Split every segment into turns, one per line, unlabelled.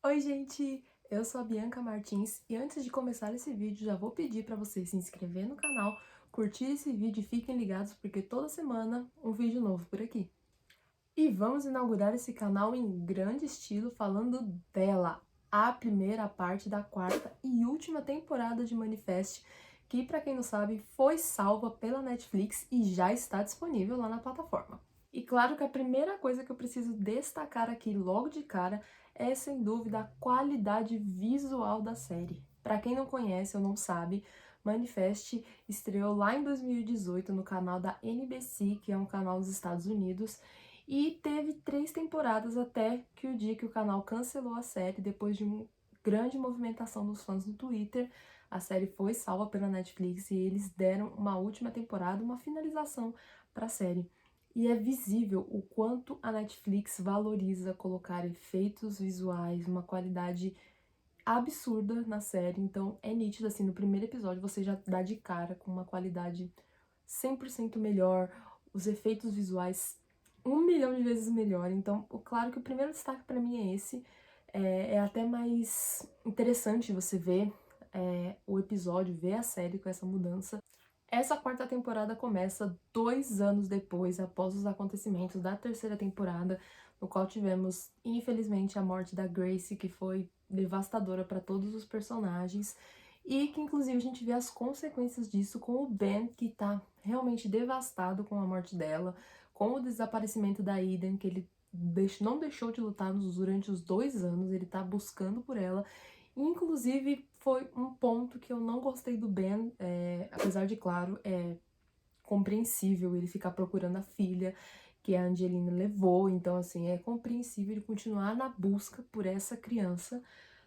Oi, gente! Eu sou a Bianca Martins e antes de começar esse vídeo já vou pedir para você se inscrever no canal, curtir esse vídeo e fiquem ligados porque toda semana um vídeo novo por aqui. E vamos inaugurar esse canal em grande estilo falando dela, a primeira parte da quarta e última temporada de Manifest, que para quem não sabe foi salva pela Netflix e já está disponível lá na plataforma. E claro que a primeira coisa que eu preciso destacar aqui logo de cara é, sem dúvida, a qualidade visual da série. Para quem não conhece ou não sabe, Manifest estreou lá em 2018 no canal da NBC, que é um canal dos Estados Unidos, e teve 3 temporadas até que o dia que o canal cancelou a série, depois de uma grande movimentação dos fãs no Twitter. A série foi salva pela Netflix e eles deram uma última temporada, uma finalização para a série. E é visível o quanto a Netflix valoriza colocar efeitos visuais, uma qualidade absurda na série. Então é nítido, assim, no primeiro episódio você já dá de cara com uma qualidade 100% melhor, os efeitos visuais 1 milhão de vezes melhor. Então, claro que o primeiro destaque pra mim é esse. É até mais interessante você ver o episódio, ver a série com essa mudança. Essa quarta temporada começa 2 anos depois, após os acontecimentos da terceira temporada, no qual tivemos, infelizmente, a morte da Grace, que foi devastadora para todos os personagens, e que inclusive a gente vê as consequências disso com o Ben, que tá realmente devastado com a morte dela, com o desaparecimento da Eden, que ele não deixou de lutar durante os 2 anos, ele tá buscando por ela. Inclusive, foi um ponto que eu não gostei do Ben, apesar de, claro, é compreensível ele ficar procurando a filha que a Angelina levou, então, assim, é compreensível ele continuar na busca por essa criança.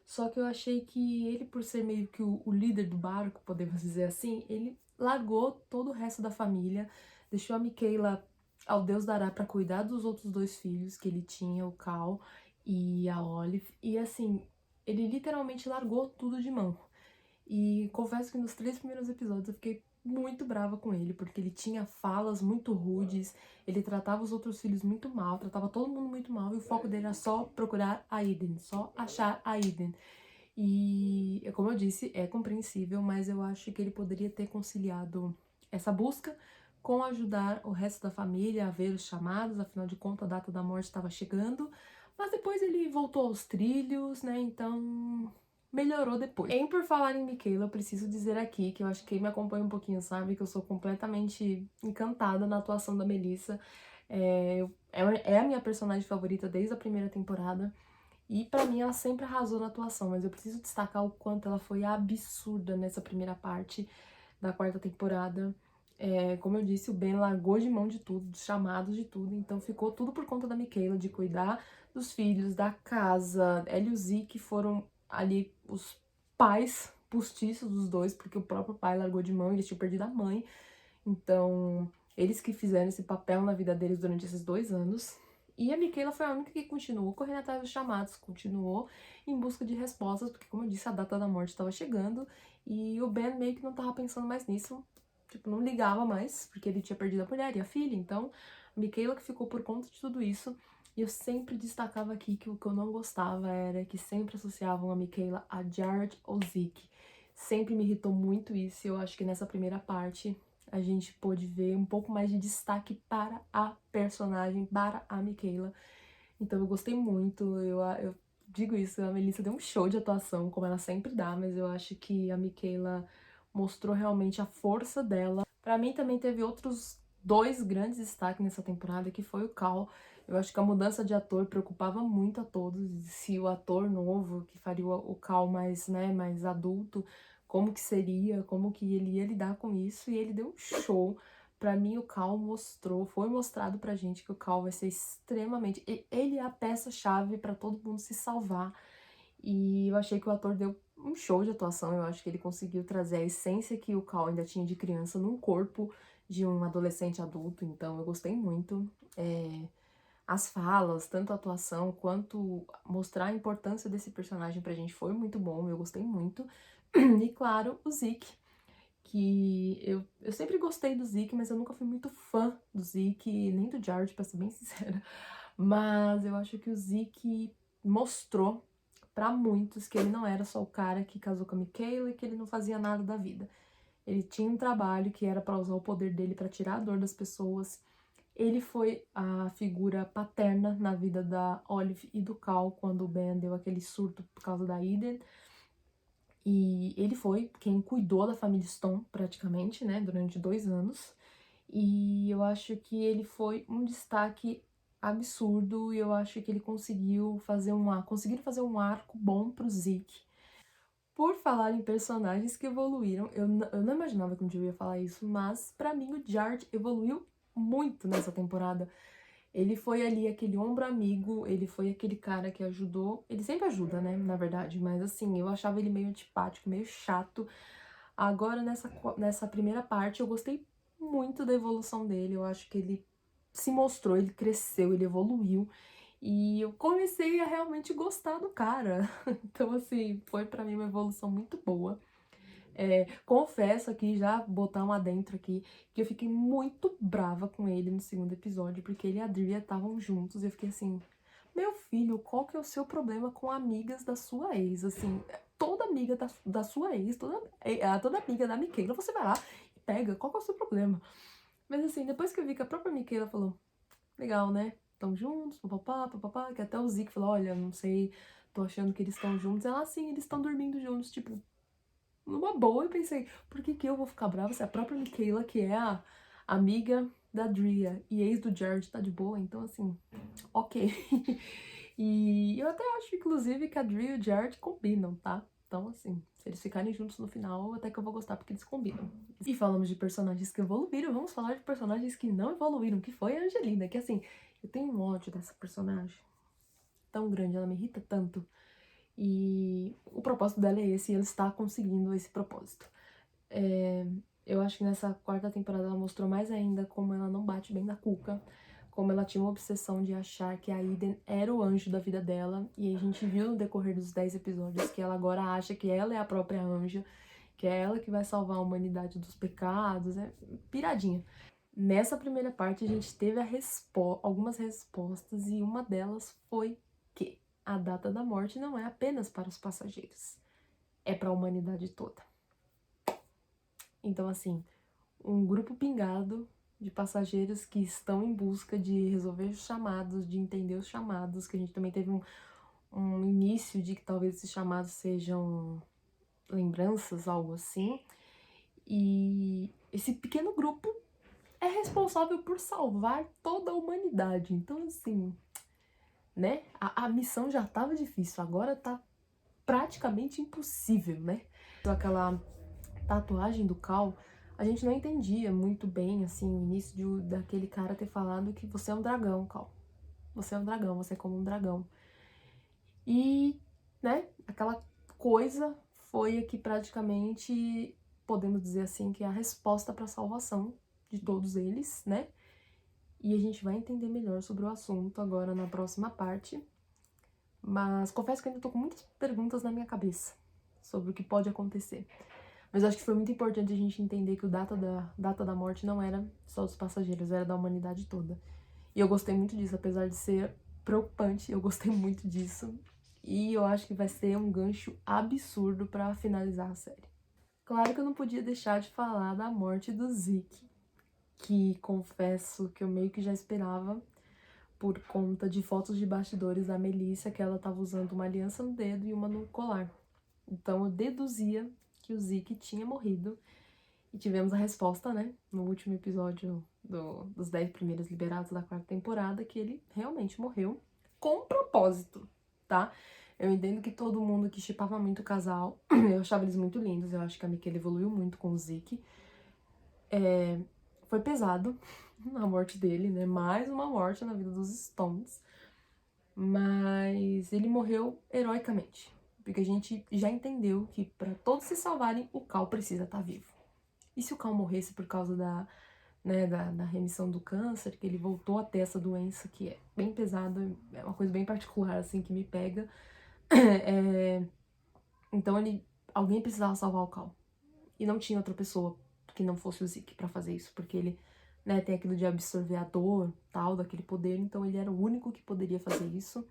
Só que eu achei que ele, por ser meio que o líder do barco, podemos dizer assim, ele largou todo o resto da família, deixou a Michaela ao Deus dará para cuidar dos outros 2 filhos que ele tinha, o Cal e a Olive, e assim, ele literalmente largou tudo de mão. E confesso que nos 3 primeiros episódios eu fiquei muito brava com ele, porque ele tinha falas muito rudes, ele tratava os outros filhos muito mal, tratava todo mundo muito mal, e o foco dele era só procurar a Eden, só achar a Eden. E, como eu disse, é compreensível, mas eu acho que ele poderia ter conciliado essa busca com ajudar o resto da família a ver os chamados, afinal de contas a data da morte estava chegando, mas depois ele voltou aos trilhos, né, então melhorou depois. E por falar em Michaela, eu preciso dizer aqui que eu acho que quem me acompanha um pouquinho sabe que eu sou completamente encantada na atuação da Melissa. É a minha personagem favorita desde a primeira temporada. E pra mim ela sempre arrasou na atuação, mas eu preciso destacar o quanto ela foi absurda nessa primeira parte da quarta temporada. Como eu disse, o Ben largou de mão de tudo, dos chamados de tudo, então ficou tudo por conta da Michaela, de cuidar dos filhos, da casa. Ela e o Zeke foram ali os pais postiços dos dois, porque o próprio pai largou de mão, eles tinham perdido a mãe. Então, eles que fizeram esse papel na vida deles durante esses 2 anos. E a Michaela foi a única que continuou correndo atrás dos chamados, continuou em busca de respostas, porque, como eu disse, a data da morte estava chegando e o Ben meio que não estava pensando mais nisso, tipo, não ligava mais, porque ele tinha perdido a mulher e a filha, então a Michaela que ficou por conta de tudo isso. E eu sempre destacava aqui que o que eu não gostava era que sempre associavam a Michaela a Jared ou Zeke. Sempre me irritou muito isso, e eu acho que nessa primeira parte a gente pôde ver um pouco mais de destaque para a personagem, para a Michaela. Então eu gostei muito, eu digo isso, a Melissa deu um show de atuação, como ela sempre dá, mas eu acho que a Michaela mostrou realmente a força dela. Pra mim também teve outros 2 grandes destaques nessa temporada, que foi o Cal. Eu acho que a mudança de ator preocupava muito a todos, se o ator novo, que faria o Cal mais, né, mais adulto, como que seria, como que ele ia lidar com isso, e ele deu um show. Pra mim, o Cal foi mostrado pra gente que o Cal vai ser extremamente... Ele é a peça-chave pra todo mundo se salvar. E eu achei que o ator deu um show de atuação, eu acho que ele conseguiu trazer a essência que o Cal ainda tinha de criança num corpo de um adolescente adulto, então eu gostei muito. As falas, tanto a atuação quanto mostrar a importância desse personagem pra gente foi muito bom, eu gostei muito. E claro, o Zeke, que eu sempre gostei do Zeke, mas eu nunca fui muito fã do Zeke, nem do Jared, pra ser bem sincera. Mas eu acho que o Zeke mostrou pra muitos que ele não era só o cara que casou com a Michaela e que ele não fazia nada da vida. Ele tinha um trabalho que era pra usar o poder dele pra tirar a dor das pessoas. Ele foi a figura paterna na vida da Olive e do Cal quando o Ben deu aquele surto por causa da Eden. E ele foi quem cuidou da família Stone, praticamente, né, durante 2 anos. E eu acho que ele foi um destaque absurdo e eu acho que ele conseguiram fazer um arco bom pro Zeke. Por falar em personagens que evoluíram, eu não imaginava que um dia eu ia falar isso, mas pra mim o Jared evoluiu muito nessa temporada. Ele foi ali aquele ombro amigo, ele foi aquele cara que ajudou. Ele sempre ajuda, né, na verdade, mas assim, eu achava ele meio antipático, meio chato. Agora, nessa primeira parte, eu gostei muito da evolução dele. Eu acho que ele se mostrou, ele cresceu, ele evoluiu. E eu comecei a realmente gostar do cara. Então, assim, foi pra mim uma evolução muito boa. Confesso aqui, já botar um adentro aqui, que eu fiquei muito brava com ele no segundo episódio, porque ele e a Drea estavam juntos, e eu fiquei assim, meu filho, qual que é o seu problema com amigas da sua ex? Assim, toda amiga da sua ex, toda amiga da Michaela, você vai lá e pega, qual que é o seu problema? Mas assim, depois que eu vi que a própria Michaela falou, legal, né? Estão juntos, papapá, papapá, que até o Zeke falou, olha, não sei, tô achando que eles estão juntos. Ela, sim, eles estão dormindo juntos, tipo, numa boa. Eu pensei, por que que eu vou ficar brava se a própria Michaela, que é a amiga da Drea e ex do Jared, tá de boa? Então, assim, ok. E eu até acho, inclusive, que a Drea e o Jared combinam, tá? Então, assim, se eles ficarem juntos no final, até que eu vou gostar, porque eles combinam. E falamos de personagens que evoluíram, vamos falar de personagens que não evoluíram, que foi a Angelina, que assim, eu tenho um ódio dessa personagem tão grande, ela me irrita tanto. E o propósito dela é esse, e ela está conseguindo esse propósito. Eu acho que nessa quarta temporada ela mostrou mais ainda como ela não bate bem na cuca, como ela tinha uma obsessão de achar que a Eden era o anjo da vida dela, e a gente viu no decorrer dos 10 episódios que ela agora acha que ela é a própria anja, que é ela que vai salvar a humanidade dos pecados, é piradinha. Nessa primeira parte a gente teve algumas respostas e uma delas foi que a data da morte não é apenas para os passageiros, é para a humanidade toda. Então, assim, um grupo pingado de passageiros que estão em busca de resolver os chamados, de entender os chamados, que a gente também teve um início de que talvez esses chamados sejam lembranças, algo assim. E esse pequeno grupo é responsável por salvar toda a humanidade. Então, assim, né? A missão já tava difícil, agora tá praticamente impossível, né? Aquela tatuagem do Cal, a gente não entendia muito bem, assim, o início daquele cara ter falado que você é um dragão, Cal. Você é um dragão, você é como um dragão. E, né, aquela coisa foi aqui praticamente, podemos dizer assim, que é a resposta para a salvação de todos eles, né? E a gente vai entender melhor sobre o assunto agora na próxima parte. Mas confesso que ainda tô com muitas perguntas na minha cabeça sobre o que pode acontecer. Mas acho que foi muito importante a gente entender que o data da morte não era só dos passageiros, era da humanidade toda. E eu gostei muito disso, apesar de ser preocupante, eu gostei muito disso. E eu acho que vai ser um gancho absurdo pra finalizar a série. Claro que eu não podia deixar de falar da morte do Zeke, que confesso que eu meio que já esperava por conta de fotos de bastidores da Melissa, que ela tava usando uma aliança no dedo e uma no colar. Então eu deduzia que o Zeke tinha morrido. E tivemos a resposta, né, no último episódio dos 10 primeiros liberados da quarta temporada, que ele realmente morreu com propósito, tá? Eu entendo que todo mundo que shippava muito o casal, eu achava eles muito lindos, eu acho que a Michaela evoluiu muito com o Zeke. Foi pesado a morte dele, né? Mais uma morte na vida dos Stones. Mas ele morreu heroicamente. Porque a gente já entendeu que para todos se salvarem, o Cal precisa estar vivo. E se o Cal morresse por causa da remissão do câncer, que ele voltou a ter essa doença que é bem pesada, é uma coisa bem particular, assim, que me pega. Então alguém precisava salvar o Cal. E não tinha outra pessoa que não fosse o Zeke pra fazer isso, porque ele, né, tem aquilo de absorver a dor, tal, daquele poder, então ele era o único que poderia fazer isso.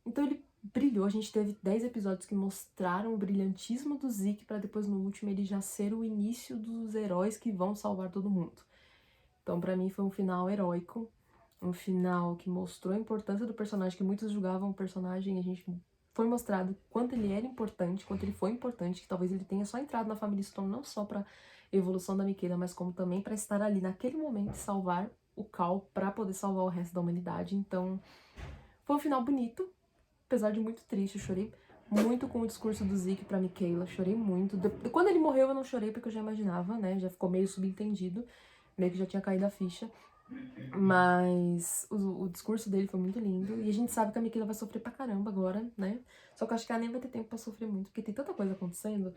Então ele brilhou. A gente teve 10 episódios que mostraram o brilhantismo do Zeke pra depois no último ele já ser o início dos heróis que vão salvar todo mundo. Então pra mim foi um final heróico, um final que mostrou a importância do personagem, que muitos julgavam o personagem, a gente foi mostrado quanto ele era importante, quanto ele foi importante, que talvez ele tenha só entrado na família Stone não só pra evolução da Mikaela, mas como também pra estar ali naquele momento e salvar o Cal pra poder salvar o resto da humanidade. Então foi um final bonito, apesar de muito triste. Eu chorei muito com o discurso do Zeke pra Mikaela, chorei muito. Quando ele morreu eu não chorei porque eu já imaginava, né, já ficou meio subentendido, meio que já tinha caído a ficha. Mas o discurso dele foi muito lindo. E a gente sabe que a Mikaela vai sofrer pra caramba agora, né? Só que eu acho que ela nem vai ter tempo pra sofrer muito, porque tem tanta coisa acontecendo.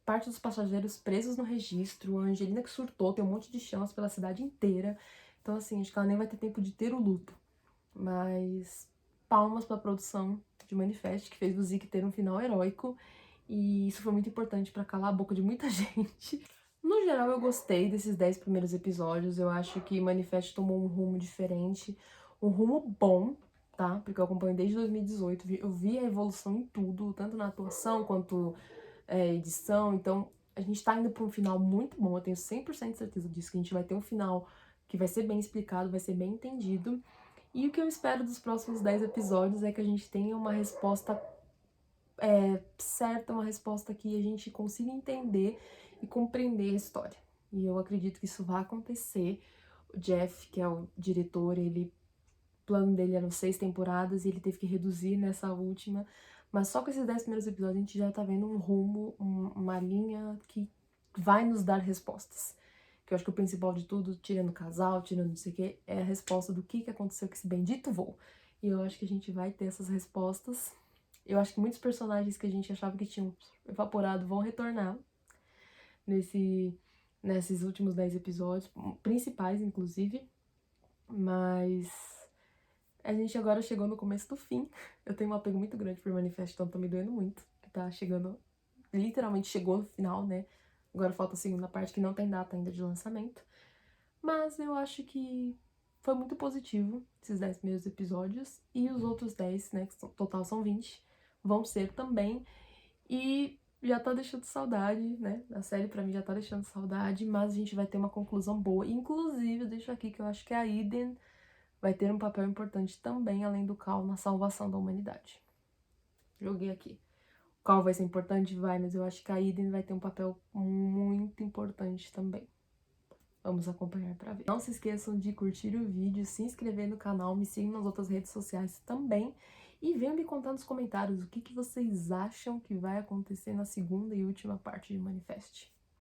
Parte dos passageiros presos no registro, a Angelina que surtou, tem um monte de chance pela cidade inteira. Então, assim, acho que ela nem vai ter tempo de ter o luto. Mas palmas pra produção de Manifest, que fez o Zeke ter um final heróico. E isso foi muito importante pra calar a boca de muita gente. No geral, eu gostei desses 10 primeiros episódios. Eu acho que Manifest tomou um rumo diferente, um rumo bom, tá? Porque eu acompanho desde 2018. Eu vi a evolução em tudo, tanto na atuação quanto edição. Então, a gente tá indo pra um final muito bom. Eu tenho 100% de certeza disso, que a gente vai ter um final que vai ser bem explicado, vai ser bem entendido. E o que eu espero dos próximos 10 episódios é que a gente tenha uma resposta certa, uma resposta que a gente consiga entender e compreender a história. E eu acredito que isso vai acontecer. O Jeff, que é o diretor, o plano dele eram 6 temporadas e ele teve que reduzir nessa última. Mas só com esses 10 primeiros episódios a gente já tá vendo um rumo, uma linha que vai nos dar respostas. Que eu acho que o principal de tudo, tirando o casal, tirando não sei o que, é a resposta do que aconteceu com esse bendito voo. E eu acho que a gente vai ter essas respostas. Eu acho que muitos personagens que a gente achava que tinham evaporado vão retornar nesses últimos 10 episódios, principais inclusive. Mas a gente agora chegou no começo do fim. Eu tenho um apego muito grande por Manifest, então tá me doendo muito. Tá chegando, literalmente chegou no final, né? Agora falta a segunda parte que não tem data ainda de lançamento. Mas eu acho que foi muito positivo esses 10 primeiros episódios. E os outros 10, né, que total são 20, vão ser também. E já tá deixando saudade, né? A série pra mim já tá deixando saudade, mas a gente vai ter uma conclusão boa. Inclusive, eu deixo aqui que eu acho que a Eden vai ter um papel importante também, além do Cal, na salvação da humanidade. Joguei aqui. O Cal vai ser importante? Vai, mas eu acho que a Eden vai ter um papel muito importante também. Vamos acompanhar pra ver. Não se esqueçam de curtir o vídeo, se inscrever no canal, me sigam nas outras redes sociais também. E venham me contar nos comentários o que vocês acham que vai acontecer na segunda e última parte de Manifest.